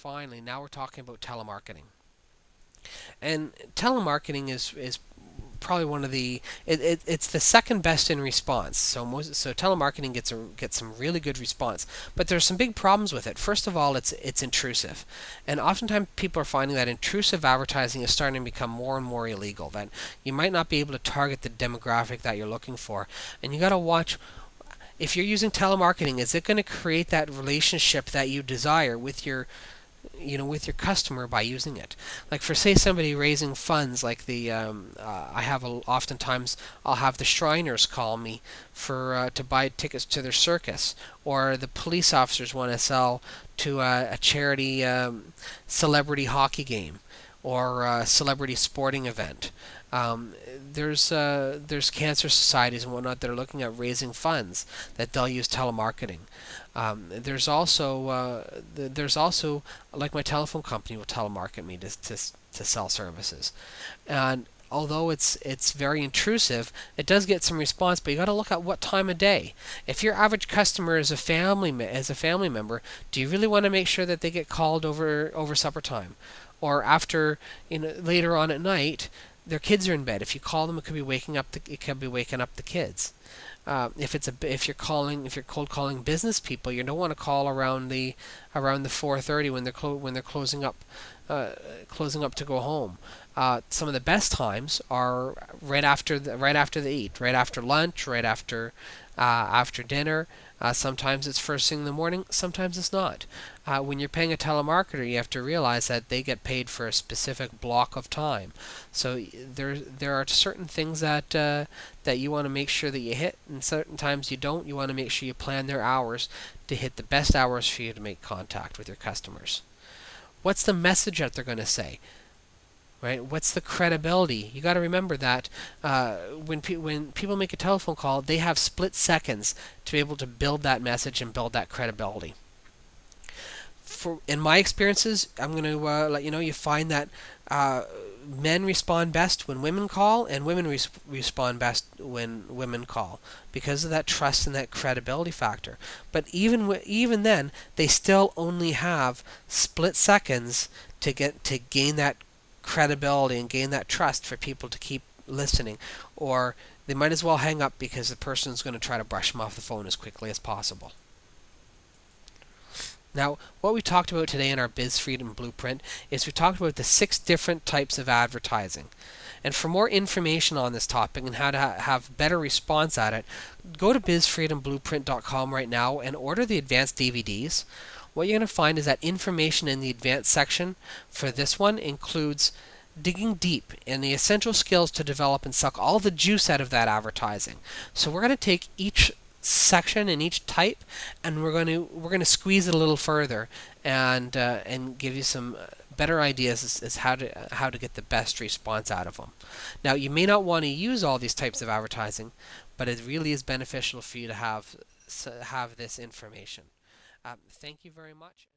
finally, now we're talking about telemarketing. And telemarketing is probably one of it's the second best in response. So telemarketing gets some really good response, but there's some big problems with it. First of all, it's intrusive, and oftentimes people are finding that intrusive advertising is starting to become more and more illegal. That you might not be able to target the demographic that you're looking for, and you got to watch. If you're using telemarketing, is it going to create that relationship that you desire with your with your customer by using it? Like for say somebody raising funds, like oftentimes I'll have the Shriners call me for to buy tickets to their circus, or the police officers want to sell to a charity celebrity hockey game or a celebrity sporting event. Um, there's cancer societies and whatnot that are looking at raising funds that they'll use telemarketing. There's also like my telephone company will telemarket me to sell services, and although it's very intrusive, it does get some response. But you got to look at what time of day. If your average customer is a family member, do you really want to make sure that they get called over supper time, or after later on at night? Their kids are in bed. If you call them, it could be waking up the kids. If you're cold calling business people, you don't want to call around the 4:30 when they're closing up to go home. Some of the best times are right after they eat, right after lunch, right after dinner. Sometimes it's first thing in the morning. Sometimes it's not. When you're paying a telemarketer, you have to realize that they get paid for a specific block of time. So there are certain things that you want to make sure that you hit, and certain times you don't. You want to make sure you plan their hours to hit the best hours for you to make contact with your customers. What's the message that they're going to say? Right? What's the credibility? You got to remember that when people make a telephone call, they have split seconds to be able to build that message and build that credibility. In my experiences, I'm going to let you know, you find that men respond best when women call, and women respond best when women call because of that trust and that credibility factor. But even then, they still only have split seconds to gain that credibility and gain that trust for people to keep listening, or they might as well hang up because the person is going to try to brush them off the phone as quickly as possible. Now, what we talked about today in our Biz Freedom Blueprint is we talked about the 6 different types of advertising. And for more information on this topic and how to have better response at it, go to bizfreedomblueprint.com right now and order the advanced DVDs. What you're going to find is that information in the advanced section for this one includes digging deep in the essential skills to develop and suck all the juice out of that advertising. So we're going to take each section and each type, and we're going to squeeze it a little further and give you some better ideas as how to get the best response out of them. Now, you may not want to use all these types of advertising, but it really is beneficial for you to have this information. Thank you very much.